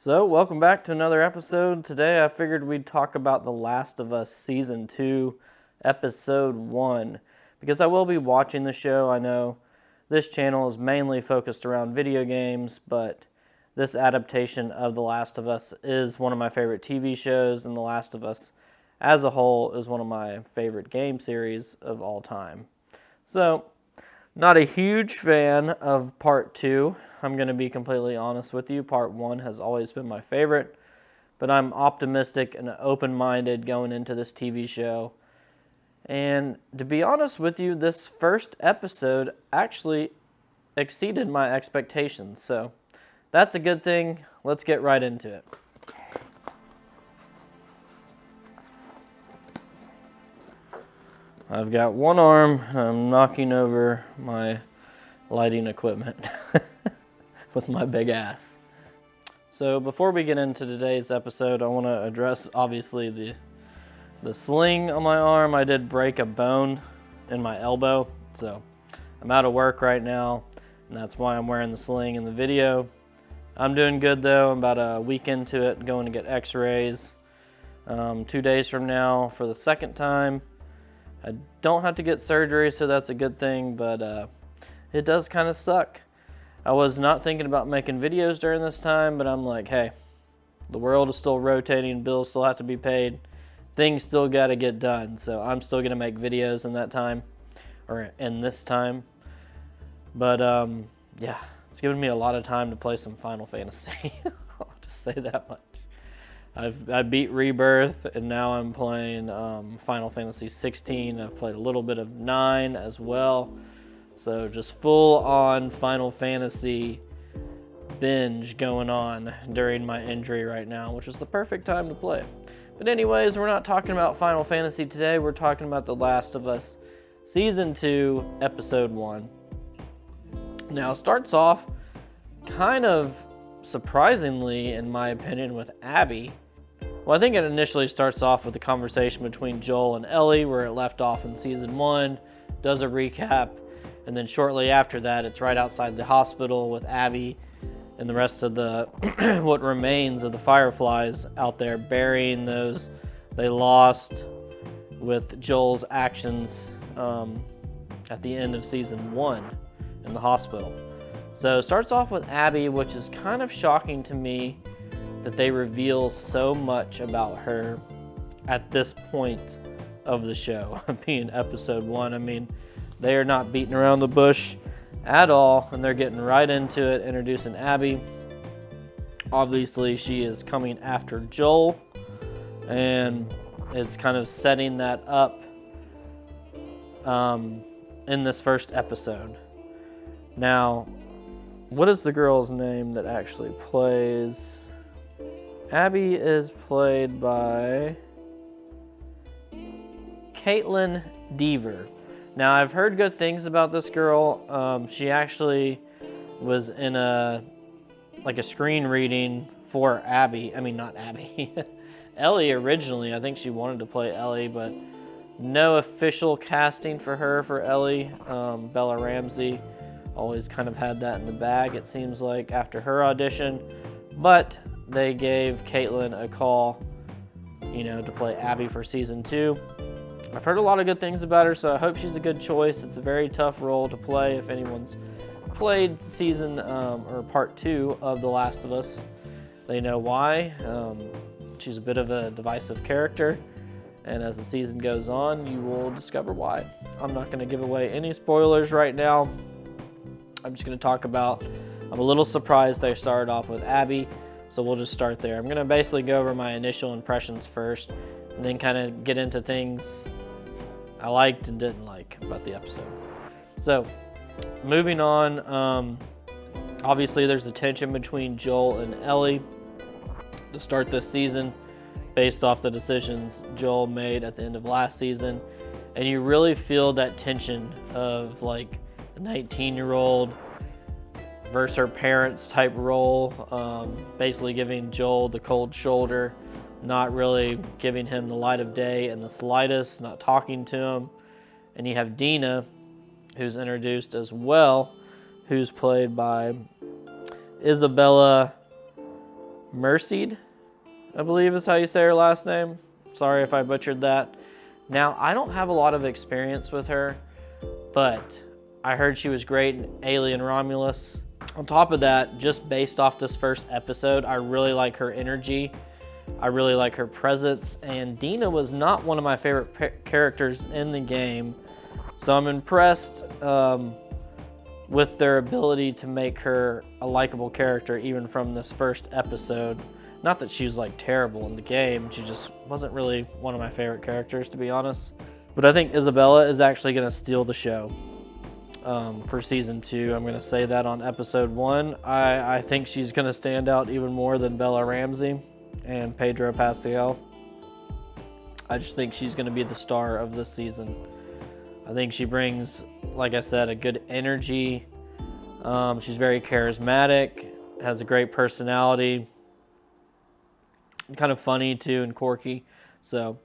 So, welcome back to another episode. Today I figured we'd talk about The Last of Us Season 2, Episode 1. Because I will be watching the show. I know this channel is mainly focused around video games, but this adaptation of The Last of Us is one of my favorite TV shows, and The Last of Us as a whole is one of my favorite game series of all time. So, not a huge fan of Part 2. I'm going to be completely honest with you. Part 1 has always been my favorite, but I'm optimistic and open-minded going into this TV show. And to be honest with you, this first episode actually exceeded my expectations. So that's a good thing. Let's get right into it. I've got one arm, and I'm knocking over my lighting equipment with my big ass. So before we get into today's episode, I want to address obviously the sling on my arm. I did break a bone in my elbow, so I'm out of work right now, and that's why I'm wearing the sling in the video. I'm doing good though. I'm about a week into it, going to get x-rays 2 days from now for the second time. I don't have to get surgery, so that's a good thing, but it does kind of suck. I was not thinking about making videos during this time, but I'm like, hey, the world is still rotating, bills still have to be paid, things still got to get done, so I'm still going to make videos in that time, or in this time. But yeah, it's given me a lot of time to play some Final Fantasy. I'll just say that much. I beat Rebirth, and now I'm playing Final Fantasy 16. I've played a little bit of 9 as well. So just full on Final Fantasy binge going on during my injury right now, which is the perfect time to play it. But anyways, we're not talking about Final Fantasy today. We're talking about The Last of Us Season 2, Episode 1. Now, it starts off kind of surprisingly, in my opinion, with Abby. Well, I think it initially starts off with a conversation between Joel and Ellie, where it left off in Season 1, does a recap, and then shortly after that, it's right outside the hospital with Abby and the rest of the what remains of the Fireflies out there burying those they lost with Joel's actions at the end of Season 1 in the hospital. So it starts off with Abby, which is kind of shocking to me that they reveal so much about her at this point of the show, being Episode 1. I mean, they are not beating around the bush at all, and they're getting right into it, introducing Abby. Obviously, she is coming after Joel, and it's kind of setting that up in this first episode. Now, what is the girl's name that actually plays? Abby is played by Caitlin Dever. Now, I've heard good things about this girl. She actually was in a screen reading for Abby. I mean, not Abby. Ellie originally. I think she wanted to play Ellie, but no official casting for her for Ellie. Bella Ramsey always kind of had that in the bag, it seems like, after her audition. But they gave Caitlin a call, to play Abby for Season 2. I've heard a lot of good things about her, so I hope she's a good choice. It's a very tough role to play. If anyone's played season or part 2 of The Last of Us, they know why. She's a bit of a divisive character, and as the season goes on, you will discover why. I'm not going to give away any spoilers right now. I'm just going to talk about, I'm a little surprised they started off with Abby, so we'll just start there. I'm going to basically go over my initial impressions first, and then kind of get into things I liked and didn't like about the episode. So, moving on, obviously there's the tension between Joel and Ellie to start this season based off the decisions Joel made at the end of last season. And you really feel that tension of like a 19-year-old versus her parents type role, basically giving Joel the cold shoulder, not really giving him the light of day in the slightest, not talking to him. And you have Dina, who's introduced as well, who's played by Isabella Mercied, I believe is how you say her last name. Sorry if I butchered that. Now, I don't have a lot of experience with her, but I heard she was great in Alien Romulus. On top of that, just based off this first episode, I really like her energy. I really like her presence, and Dina was not one of my favorite characters in the game, so I'm impressed with their ability to make her a likable character even from this first episode. Not that she was like terrible in the game, she just wasn't really one of my favorite characters, to be honest. But I think Isabella is actually going to steal the show for season 2. I'm going to say that on episode 1. I think she's going to stand out even more than Bella Ramsey and Pedro Pascal. I just think she's going to be the star of this season. I think she brings, like I said, a good energy. She's very charismatic, has a great personality, kind of funny too and quirky. So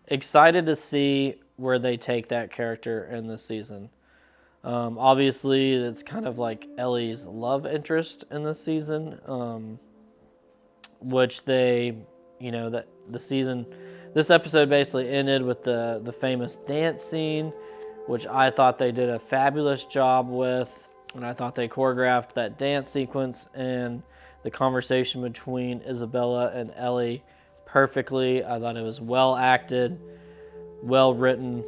excited to see where they take that character in this season. Obviously, it's kind of like Ellie's love interest in this season, which they, that this episode basically ended with the famous dance scene, which I thought they did a fabulous job with, and I thought they choreographed that dance sequence and the conversation between Isabella and Ellie perfectly. I thought it was well acted, well written,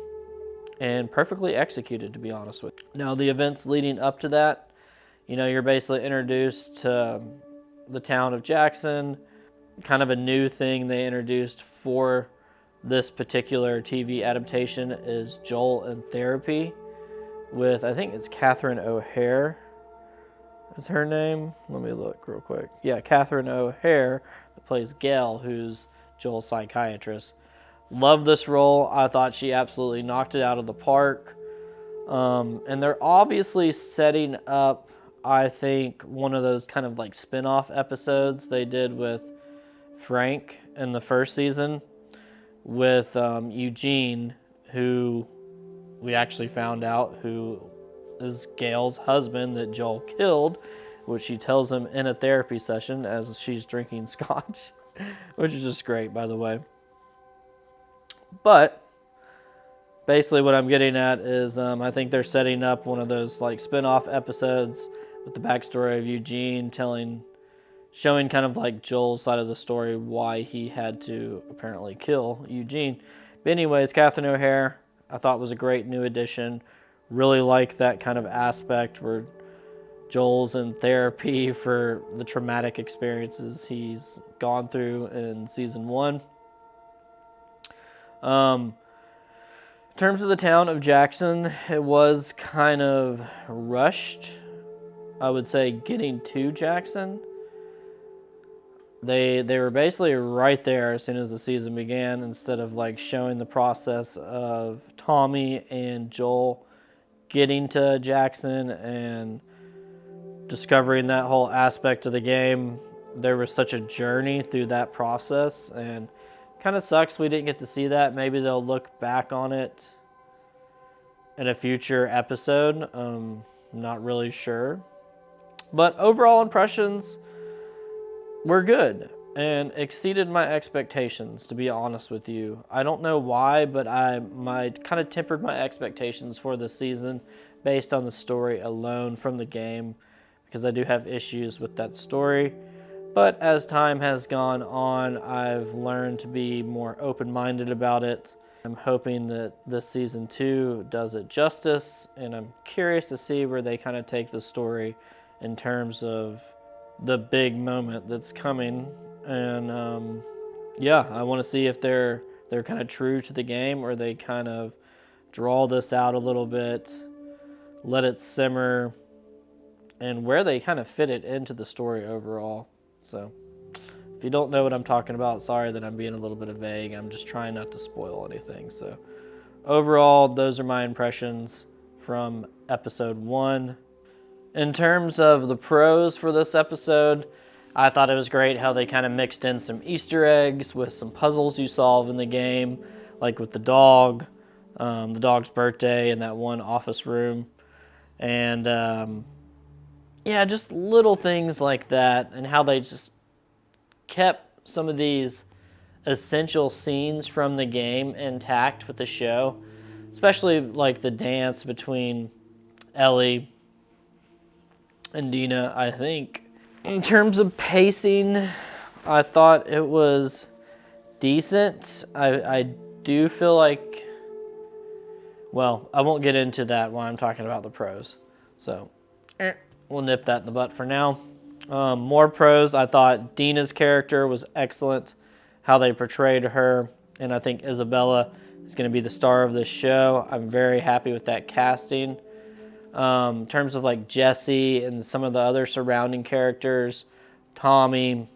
and perfectly executed, to be honest with you. Now, the events leading up to that, you're basically introduced to the town of Jackson. Kind of a new thing they introduced for this particular TV adaptation is Joel in therapy with, I think it's Catherine O'Hare is her name. Let me look real quick. Yeah, Catherine O'Hare, that plays Gail, who's Joel's psychiatrist. Love this role. I thought she absolutely knocked it out of the park. And they're obviously setting up, I think, one of those kind of like spin-off episodes they did with Frank in the first season with Eugene, who we actually found out who is Gail's husband that Joel killed, which she tells him in a therapy session as she's drinking scotch, which is just great, by the way. But basically what I'm getting at is I think they're setting up one of those like spin-off episodes with the backstory of Eugene showing kind of like Joel's side of the story, why he had to apparently kill Eugene. But anyways, Catherine O'Hare, I thought was a great new addition. Really like that kind of aspect where Joel's in therapy for the traumatic experiences he's gone through in season 1. In terms of the town of Jackson, it was kind of rushed, I would say, getting to Jackson. They were basically right there as soon as the season began, instead of like showing the process of Tommy and Joel getting to Jackson and discovering that whole aspect of the game. There was such a journey through that process, and kind of sucks we didn't get to see that. Maybe they'll look back on it in a future episode. Not really sure. But overall impressions were good and exceeded my expectations, to be honest with you. I don't know why, but I kind of tempered my expectations for this season based on the story alone from the game, because I do have issues with that story. But as time has gone on, I've learned to be more open-minded about it. I'm hoping that this season 2 does it justice, and I'm curious to see where they kind of take the story in terms of the big moment that's coming. And yeah, I want to see if they're kind of true to the game, or they kind of draw this out a little bit, let it simmer, and where they kind of fit it into the story overall. So if you don't know what I'm talking about, sorry that I'm being a little bit vague. I'm just trying not to spoil anything. So overall, those are my impressions from episode 1. In terms of the pros for this episode, I thought it was great how they kind of mixed in some Easter eggs with some puzzles you solve in the game, like with the dog's birthday in that one office room. And yeah, just little things like that, and how they just kept some of these essential scenes from the game intact with the show, especially like the dance between Ellie and Dina. I think in terms of pacing, I thought it was decent. I do feel like, well, I won't get into that when I'm talking about the pros, so we'll nip that in the butt for now. More pros, I thought Dina's character was excellent, how they portrayed her, and I think Isabella is going to be the star of this show. I'm very happy with that casting. In terms of like Jesse and some of the other surrounding characters, Tommy,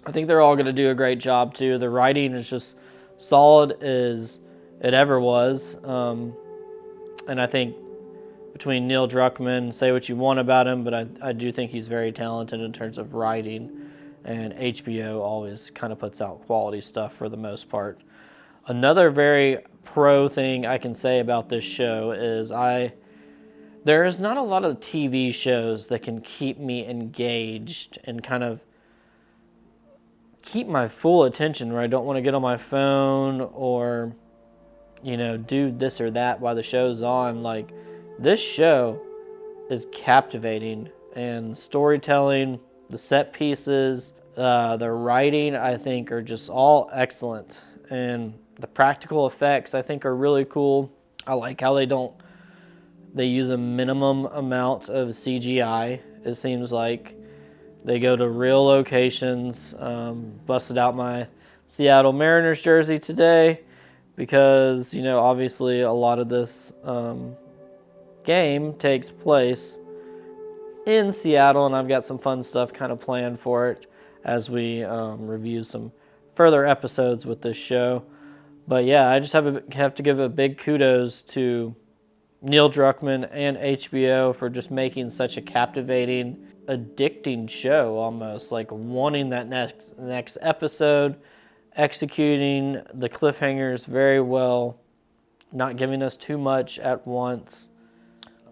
I think they're all going to do a great job too. The writing is just solid as it ever was. And I think between Neil Druckmann, say what you want about him, but I do think he's very talented in terms of writing. And HBO always kind of puts out quality stuff for the most part. Another very pro thing I can say about this show is there is not a lot of TV shows that can keep me engaged and kind of keep my full attention where I don't want to get on my phone or, do this or that while the show's on. Like, this show is captivating, and storytelling, the set pieces, the writing, I think, are just all excellent. And the practical effects, I think, are really cool. I like how they use a minimum amount of CGI, it seems like. They go to real locations. Busted out my Seattle Mariners jersey today because, obviously a lot of this game takes place in Seattle, and I've got some fun stuff kind of planned for it as we review some further episodes with this show. But yeah, I just have to give a big kudos to Neil Druckmann and HBO for just making such a captivating, addicting show, almost like wanting that next episode, executing the cliffhangers very well, not giving us too much at once.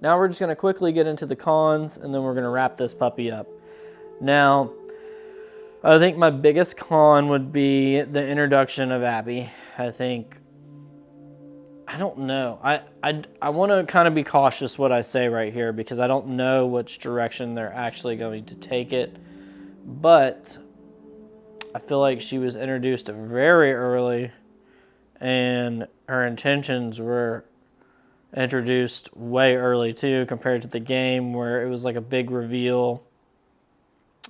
Now we're just going to quickly get into the cons, and then we're going to wrap this puppy up. Now, I think my biggest con would be the introduction of Abby. I don't know. I want to kind of be cautious what I say right here because I don't know which direction they're actually going to take it. But I feel like she was introduced very early, and her intentions were introduced way early too compared to the game where it was like a big reveal.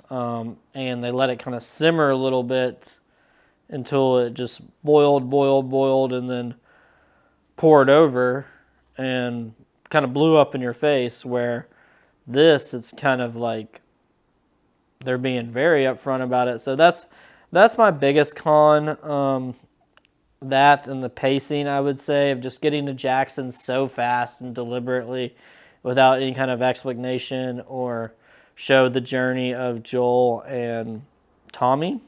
And they let it kind of simmer a little bit until it just boiled, and then poured over and kind of blew up in your face, where it's kind of like they're being very upfront about it. So that's my biggest con. That and the pacing, I would say, of just getting to Jackson so fast and deliberately without any kind of explanation or show the journey of Joel and Tommy.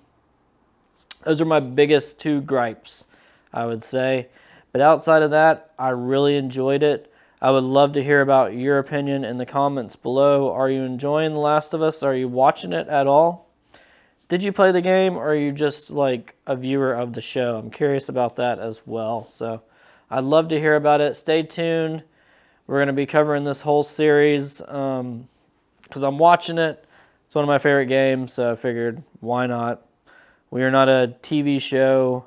Those are my biggest two gripes, I would say. But outside of that, I really enjoyed it. I would love to hear about your opinion in the comments below. Are you enjoying The Last of Us? Are you watching it at all? Did you play the game, or are you just like a viewer of the show? I'm curious about that as well. So I'd love to hear about it. Stay tuned. We're going to be covering this whole series because I'm watching it. It's one of my favorite games, so I figured, why not? We are not a TV show,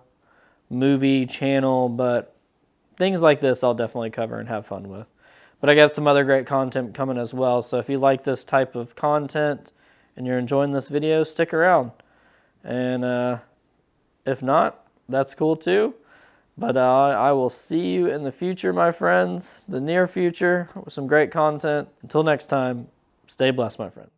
movie channel, but things like this I'll definitely cover and have fun with. But I got some other great content coming as well, so if you like this type of content and you're enjoying this video, stick around. And if not, that's cool too. But I will see you in the future, my friends, the near future, with some great content. Until next time, stay blessed, my friends.